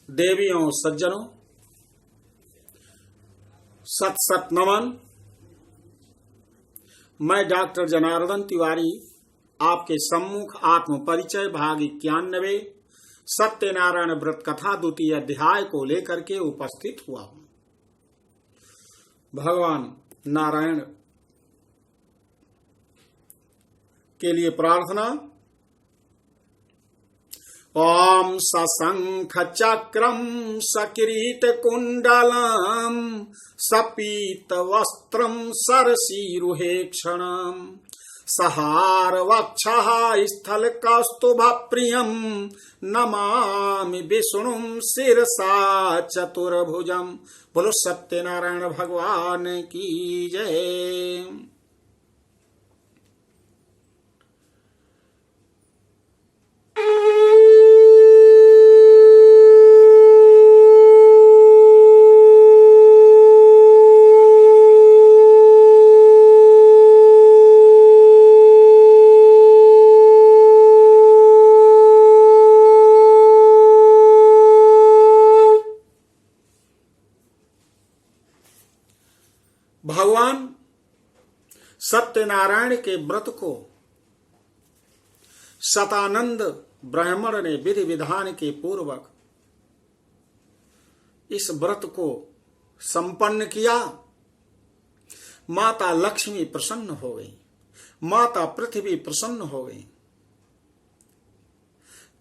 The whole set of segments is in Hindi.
देवियों सज्जनों, सत सत नमन। मैं डॉक्टर जनार्दन तिवारी आपके सम्मुख आत्म परिचय भाग 91 सत्यनारायण व्रत कथा द्वितीय अध्याय को लेकर के उपस्थित हुआ हूं। भगवान नारायण के लिए प्रार्थना। ओम सशंख चक्रम सकिरीट कुंडलम सपीत वस्त्रम सरसीरुहे क्षणम सहार वक्षः स्थल कौस्तुभ प्रियम नमामि विष्णुम शिरसा चतुर्भुजम। बोलो सत्यनारायण भगवान की जय। भगवान सत्यनारायण के व्रत को शतानंद ब्राह्मण ने विधि विधान के पूर्वक इस व्रत को संपन्न किया। माता लक्ष्मी प्रसन्न हो गई, माता पृथ्वी प्रसन्न हो गई।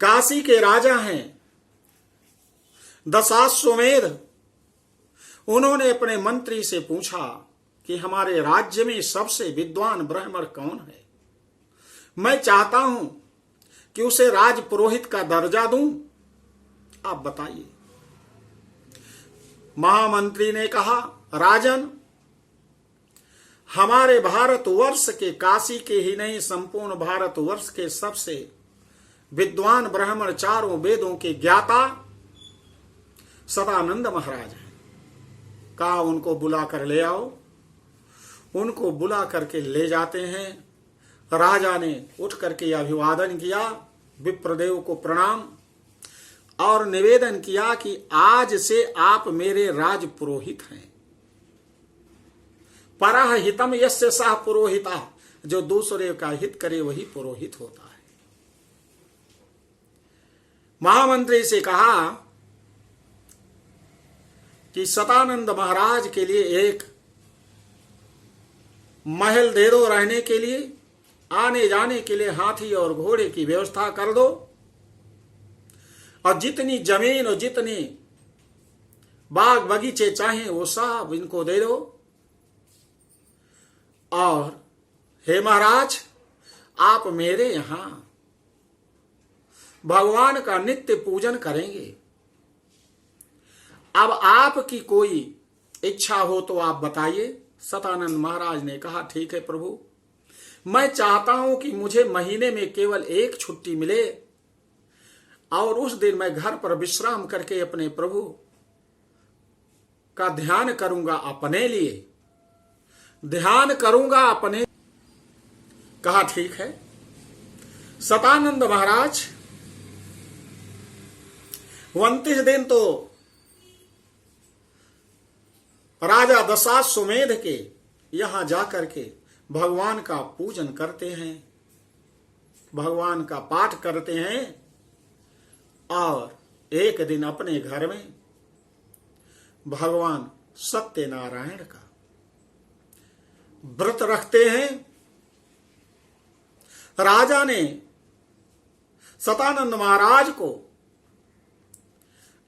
काशी के राजा हैं दशाश्वमेध। उन्होंने अपने मंत्री से पूछा कि हमारे राज्य में सबसे विद्वान ब्राह्मण कौन है। मैं चाहता हूं कि उसे राज पुरोहित का दर्जा दूं, आप बताइए। महामंत्री ने कहा, राजन, हमारे भारतवर्ष के, काशी के ही नहीं संपूर्ण भारतवर्ष के सबसे विद्वान ब्राह्मण, चारों वेदों के ज्ञाता सदानंद महाराज हैं। कहा उनको बुला कर ले आओ। उनको बुला करके ले जाते हैं। राजा ने उठ करके अभिवादन किया, विप्रदेव को प्रणाम, और निवेदन किया कि आज से आप मेरे राज पुरोहित हैं। परः हितम यस्य सः पुरोहिता, जो दूसरे का हित करे वही पुरोहित होता है। महामंत्री से कहा कि सतानंद महाराज के लिए एक महल दे दो रहने के लिए, आने जाने के लिए हाथी और घोड़े की व्यवस्था कर दो, और जितनी जमीन और जितनी बाग बगीचे चाहें वो सब इनको दे दो। और हे महाराज, आप मेरे यहां भगवान का नित्य पूजन करेंगे। अब आपकी कोई इच्छा हो तो आप बताइए। सतानंद महाराज ने कहा, ठीक है प्रभु, मैं चाहता हूं कि मुझे महीने में केवल एक छुट्टी मिले, और उस दिन मैं घर पर विश्राम करके अपने प्रभु का ध्यान करूंगा, अपने लिए ध्यान करूंगा अपने। कहा ठीक है। सतानंद महाराज 29 दिन तो राजा दशाश्वमेध के यहां जाकर के भगवान का पूजन करते हैं, भगवान का पाठ करते हैं, और एक दिन अपने घर में भगवान सत्यनारायण का व्रत रखते हैं। राजा ने सतानंद महाराज को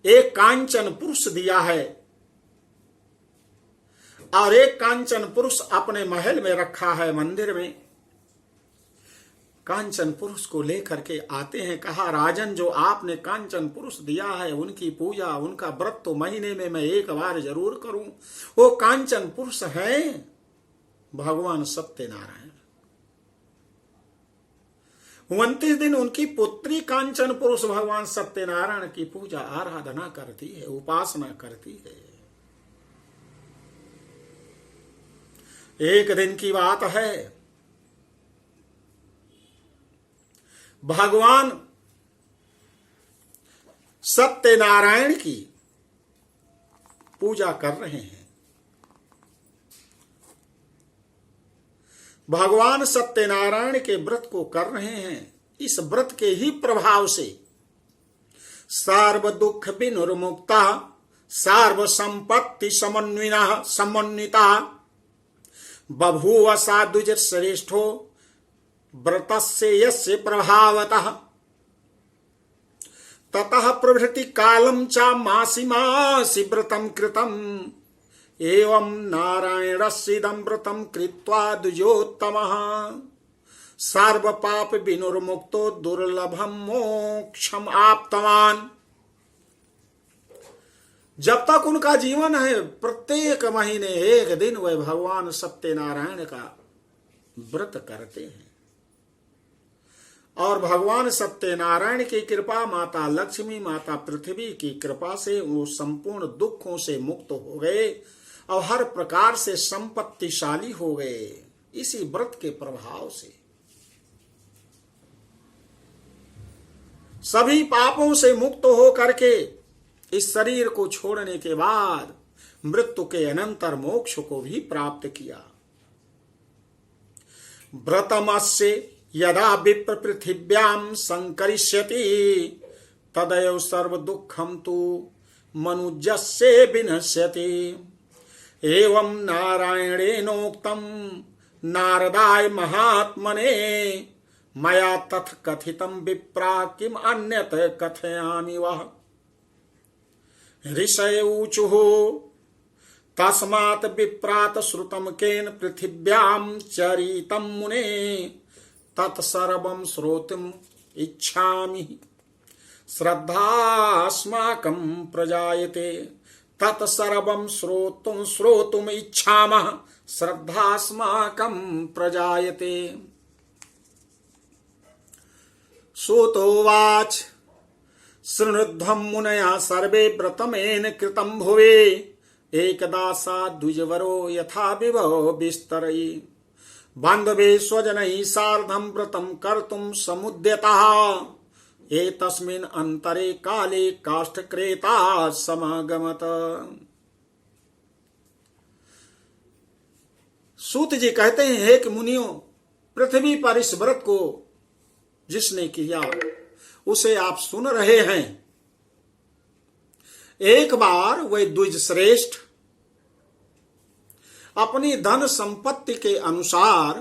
एक कांचन पुरुष दिया है, और एक कांचन पुरुष अपने महल में रखा है, मंदिर में। कांचन पुरुष को लेकर के आते हैं। कहा, राजन, जो आपने कांचन पुरुष दिया है उनकी पूजा, उनका व्रत तो महीने में मैं एक बार जरूर करूं। वो कांचन पुरुष हैं भगवान सत्यनारायण। 29 दिन उनकी पुत्री कांचन पुरुष भगवान सत्यनारायण की पूजा आराधना करती है, उपासना करती है। एक दिन की बात है, भगवान सत्यनारायण की पूजा कर रहे हैं। भगवान सत्यनारायण के व्रत को कर रहे हैं। इस व्रत के ही प्रभाव से सर्व दुख विनुर्मुक्ता सर्व संपत्ति समन्विता बभूव साधुज श्रेष्ठो व्रतस्य यस्य प्रभावतः ततः प्रभृति कालम च मासी मासी व्रतम कृतम एवं नारायणस्येदं व्रतं कृत्वा द्विजोत्तमः सर्व पाप विनुर्मुक्तो दुर्लभम मोक्षम आप्तवान। जब तक उनका जीवन है प्रत्येक महीने एक दिन वे भगवान सत्यनारायण का व्रत करते हैं और भगवान सत्यनारायण की कृपा, माता लक्ष्मी, माता पृथ्वी की कृपा से वो संपूर्ण दुखों से मुक्त हो गए और हर प्रकार से संपत्तिशाली हो गए इसी व्रत के प्रभाव से। सभी पापों से मुक्त हो करके इस शरीर को छोड़ने के बाद मृत्यु के अनंतर मोक्ष को भी प्राप्त किया। व्रतमस्य यदा विप्र पृथिव्यां संकरिष्यति तदयो सर्व दुखम तु मनुजस्य विनश्यति एवं नारायणेनोक्तम नारदाय महात्मने मया तथ कथितम विप्रा किम अन्यत कथयामि वः ऋषय ऊचुः तस्मात् विप्रात श्रुतम केन पृथिव्यां चरितं मुने तत्सर्वं श्रोतुम् इच्छामि श्रद्धास्माकं प्रजायते तत्सर्वं श्रोतुम् इच्छामः श्रद्धास्माकं प्रजायते। सूतोवाच शृणुध्वं मुनया सर्वे व्रतमेन कृतं भुवे एकदा सा द्विजवरो यथा विभव विस्तरै बान्धवे स्वजनैः सार्धं व्रतं कर्तुं समुद्यतः एतस्मिन् अंतरे काले काष्ठक्रेता समागमत। सूत जी कहते हैं, हे कि मुनियों, पृथ्वी पर इस व्रत को जिसने किया उसे आप सुन रहे हैं। एक बार वे द्विज श्रेष्ठ अपनी धन संपत्ति के अनुसार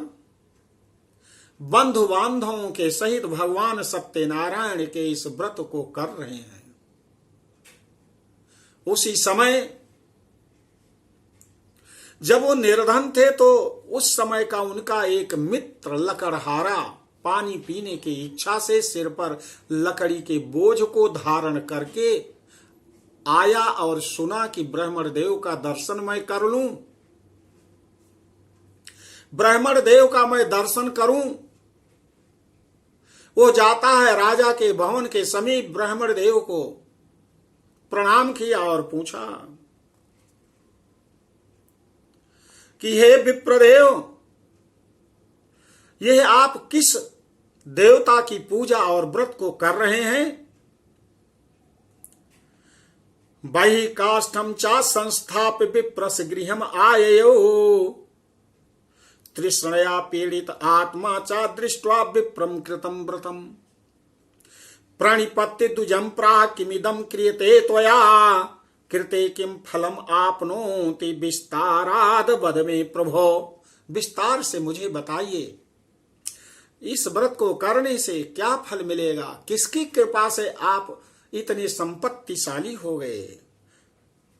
बंधु बांधवों के सहित भगवान सत्यनारायण के इस व्रत को कर रहे हैं। उसी समय जब वो निर्धन थे तो उस समय का उनका एक मित्र लकड़हारा पानी पीने की इच्छा से सिर पर लकड़ी के बोझ को धारण करके आया और सुना कि ब्राह्मण देव का दर्शन मैं कर लूं, ब्राह्मण देव का मैं दर्शन करूं। वो जाता है राजा के भवन के समीप, ब्राह्मण देव को प्रणाम किया और पूछा कि हे विप्रदेव, यह आप किस देवता की पूजा और व्रत को कर रहे हैं? बहि काष्ठम चा संस्थाप्य विप्रस गृहम आययो तृष्णया पीड़ित आत्मा चा दृष्ट्वा विप्रम कृतम व्रतम प्रणिपत्ति तुजम प्राह किमिदम क्रियते त्वया कृते किम फलम आपनोति विस्ताराद वद मे प्रभो। विस्तार से मुझे बताइए, इस व्रत को करने से क्या फल मिलेगा? किसकी कृपा से आप इतने संपत्तिशाली हो गए?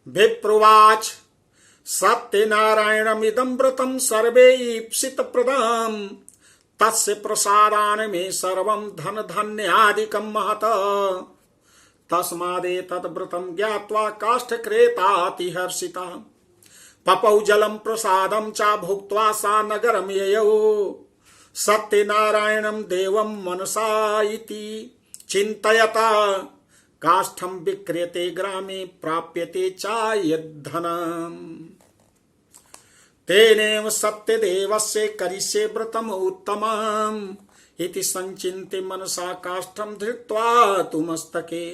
विप्रोवाच सत्यनारायणमिदं व्रतं सर्वे ईप्सित प्रदम् तस्य प्रसादान मे सर्वं धन धन्यादिकं महत तस्मादेतत् व्रतं ज्ञात्वा काष्ठक्रेतातिहर्षितः पपौ जलं प्रसादं च भुक्त्वा सा नगरं ययौ सत्यनारायणं देवं मनसा इति चिन्तयता काष्ठं विक्रियते ग्रामे प्राप्यते च यद्धनम् तेनेव सत्यदेवस्य करिष्ये व्रतम् उत्तमम् इति संचिन्त्य मनसा काष्ठं धृत्वा तु मस्तके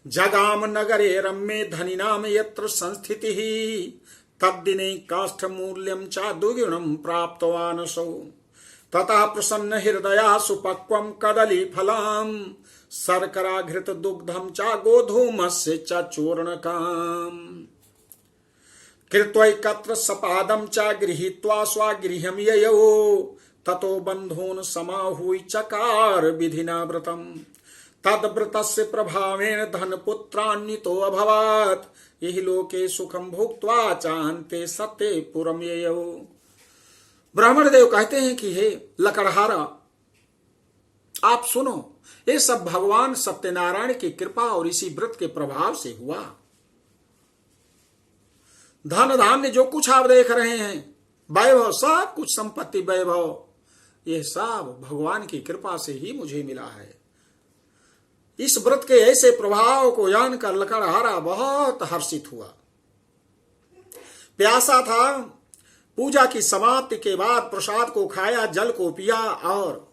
जगाम नगरे रम्ये धनिनाम यत्र संस्थितिः तद्दिने काष्ठमूल्यं च द्विगुणं प्राप्तवानसौ ततः प्रसन्न हृदया सुपक्वं कदलीफलं शर्कराघृत दुग्धं च गोधूमस्य च चूर्णकम् कृत्वैकत्र सपादं च गृहीत्वा स्वगृहं ययौ ततो बन्धून् समाहूय चकार विधिना व्रतम् तद्व्रतस्य प्रभावेण धनपुत्रान्वितो अभवत् इह लोके सुखम भुक्त्वा चान्ते सत्य पुरम ययौ। ब्राह्मण देव कहते हैं कि हे लकड़हारा, आप सुनो, ये सब भगवान सत्यनारायण की कृपा और इसी व्रत के प्रभाव से हुआ। धन धान्य जो कुछ आप देख रहे हैं, वैभव, सब कुछ संपत्ति वैभव, ये सब भगवान की कृपा से ही मुझे मिला है। इस व्रत के ऐसे प्रभाव को जानकर लकड़हारा बहुत हर्षित हुआ। प्यासा था, पूजा की समाप्ति के बाद प्रसाद को खाया, जल को पिया और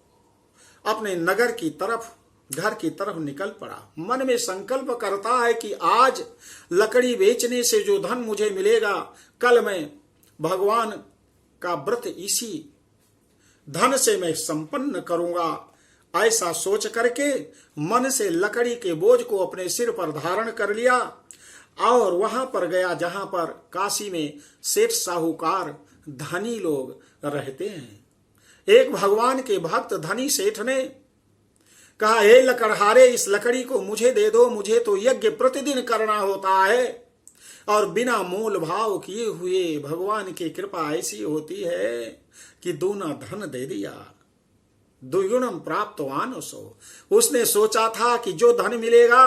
अपने नगर की तरफ, घर की तरफ निकल पड़ा। मन में संकल्प करता है कि आज लकड़ी बेचने से जो धन मुझे मिलेगा, कल मैं भगवान का व्रत इसी धन से मैं संपन्न करूंगा। ऐसा सोच करके मन से लकड़ी के बोझ को अपने सिर पर धारण कर लिया और वहां पर गया जहां पर काशी में सेठ साहूकार धनी लोग रहते हैं। एक भगवान के भक्त धनी सेठ ने कहा, हे लकड़हारे, इस लकड़ी को मुझे दे दो, मुझे तो यज्ञ प्रतिदिन करना होता है और बिना मोल भाव किए हुए भगवान की कृपा ऐसी होती है कि दूना धन दे दिया। द्विगुणम प्राप्तवान सो। उसने सोचा था कि जो धन मिलेगा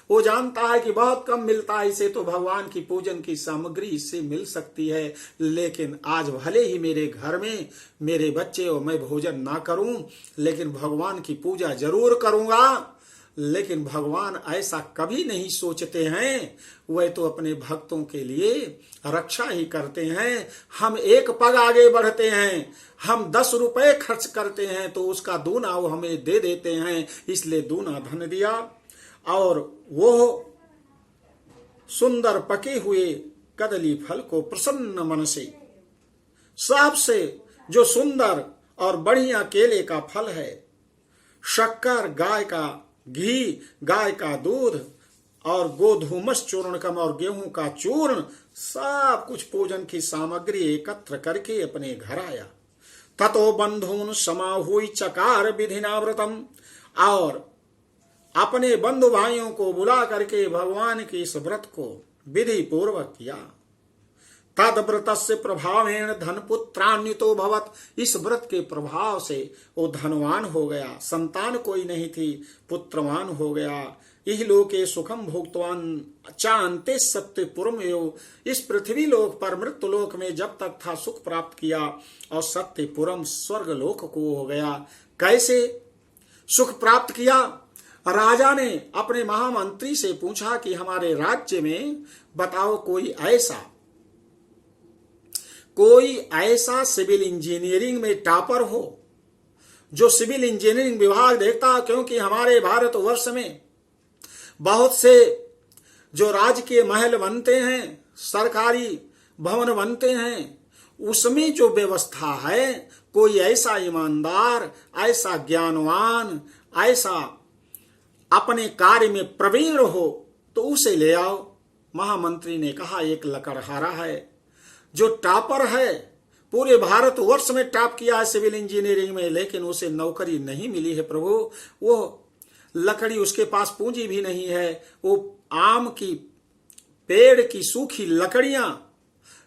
वो जानता है कि बहुत कम मिलता है, इसे तो भगवान की पूजन की सामग्री इससे मिल सकती है, लेकिन आज भले ही मेरे घर में मेरे बच्चे और मैं भोजन ना करूं, लेकिन भगवान की पूजा जरूर करूंगा। लेकिन भगवान ऐसा कभी नहीं सोचते हैं, वह तो अपने भक्तों के लिए रक्षा ही करते हैं। हम एक पग आगे बढ़ते हैं, हम 10 रुपए खर्च करते हैं तो उसका दूना वो हमें दे देते हैं, इसलिए दूना धन दिया। और वो सुंदर पके हुए कदली फल को प्रसन्न मन से, सबसे जो सुंदर और बढ़िया केले का फल है, शक्कर, गाय का घी, गाय का दूध और गोधूमस चूर्णकम और गेहूं का चूर्ण, सब कुछ पूजन की सामग्री एकत्र करके अपने घर आया। ततो बंधून समाहूय चकार विधिना व्रतम, और अपने बंधु भाइयों को बुला करके भगवान के इस व्रत को विधि पूर्वक किया। तद्व्रतस्य प्रभावेण धनपुत्रान्वितो भवत। इस व्रत के प्रभाव से वो धनवान हो गया, संतान कोई नहीं थी, पुत्रवान हो गया। इह लोके सुखम भोक्तवान चान्ते सत्यपुरम एव। इस पृथ्वी लोक पर मृत्यु लोक में जब तक था सुख प्राप्त किया और सत्यपुरम स्वर्ग लोक को हो गया। कैसे सुख प्राप्त किया? राजा ने अपने महामंत्री से पूछा कि हमारे राज्य में बताओ कोई ऐसा सिविल इंजीनियरिंग में टॉपर हो जो सिविल इंजीनियरिंग विभाग देखता, क्योंकि हमारे भारतवर्ष में बहुत से जो राजकीय महल बनते हैं, सरकारी भवन बनते हैं, उसमें जो व्यवस्था है, कोई ऐसा ईमानदार, ऐसा ज्ञानवान, ऐसा अपने कार्य में प्रवीण हो तो उसे ले आओ। महामंत्री ने कहा, एक लकड़हारा है जो टॉपर है, पूरे भारतवर्ष में टॉप किया है सिविल इंजीनियरिंग में, लेकिन उसे नौकरी नहीं मिली है प्रभु। वो लकड़ी, उसके पास पूंजी भी नहीं है। वो आम की पेड़ की सूखी लकड़ियां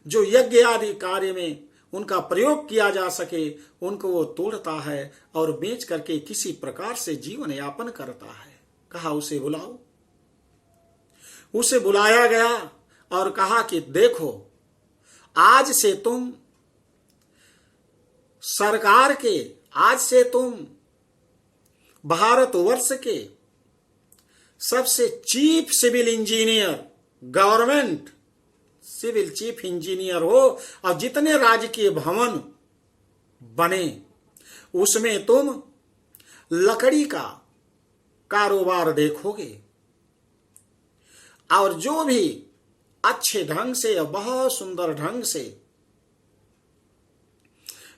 जो यज्ञ आदि कार्य में उनका प्रयोग किया जा सके, उनको वो तोड़ता है और बेच करके किसी प्रकार से जीवन यापन करता है। कहा उसे बुलाओ। उसे बुलाया गया और कहा कि देखो, आज से तुम सरकार के, आज से तुम भारतवर्ष के सबसे chief civil engineer, government civil chief engineer हो, और जितने राजकीय भवन बने उसमें तुम लकड़ी का कारोबार देखोगे। और जो भी अच्छे ढंग से या बहुत सुंदर ढंग से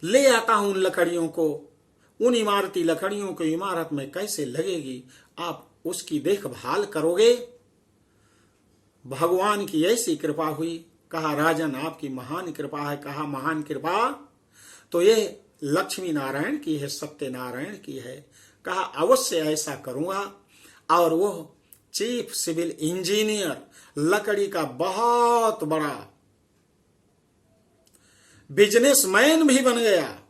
ले आता हूं उन लकड़ियों को, उन इमारती लकड़ियों को इमारत में कैसे लगेगी, आप उसकी देखभाल करोगे। भगवान की ऐसी कृपा हुई। कहा राजन आपकी महान कृपा है। कहा महान कृपा तो ये लक्ष्मी नारायण की है, सत्यनारायण की है। कहा अवश्य ऐसा करूंगा। और वो चीफ सिविल इंजीनियर, लकड़ी का बहुत बड़ा बिजनेसमैन भी बन गया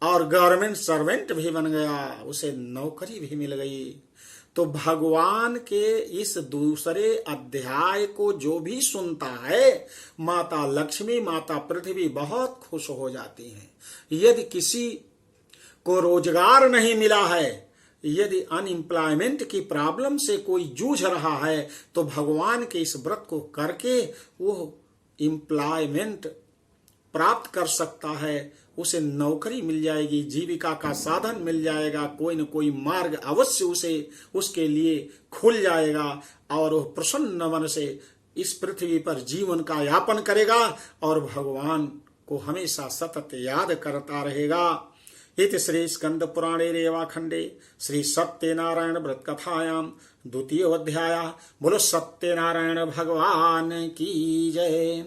और गवर्नमेंट सर्वेंट भी बन गया, उसे नौकरी भी मिल गई। तो भगवान के इस दूसरे अध्याय को जो भी सुनता है, माता लक्ष्मी, माता पृथ्वी बहुत खुश हो जाती हैं। यदि किसी को रोजगार नहीं मिला है, यदि अनएम्प्लॉयमेंट की प्रॉब्लम से कोई जूझ रहा है, तो भगवान के इस व्रत को करके वो एम्प्लॉयमेंट प्राप्त कर सकता है, उसे नौकरी मिल जाएगी, जीविका का साधन मिल जाएगा, कोई न कोई मार्ग अवश्य उसके लिए खुल जाएगा और वह प्रसन्न मन से इस पृथ्वी पर जीवन का यापन करेगा और भगवान को हमेशा सतत याद करता रहेगा। इति श्री स्कंद पुराणे रेवाखंडे श्री सत्यनारायण व्रत कथायां द्वितीय अध्याय। बोलो सत्यनारायण भगवान की जय।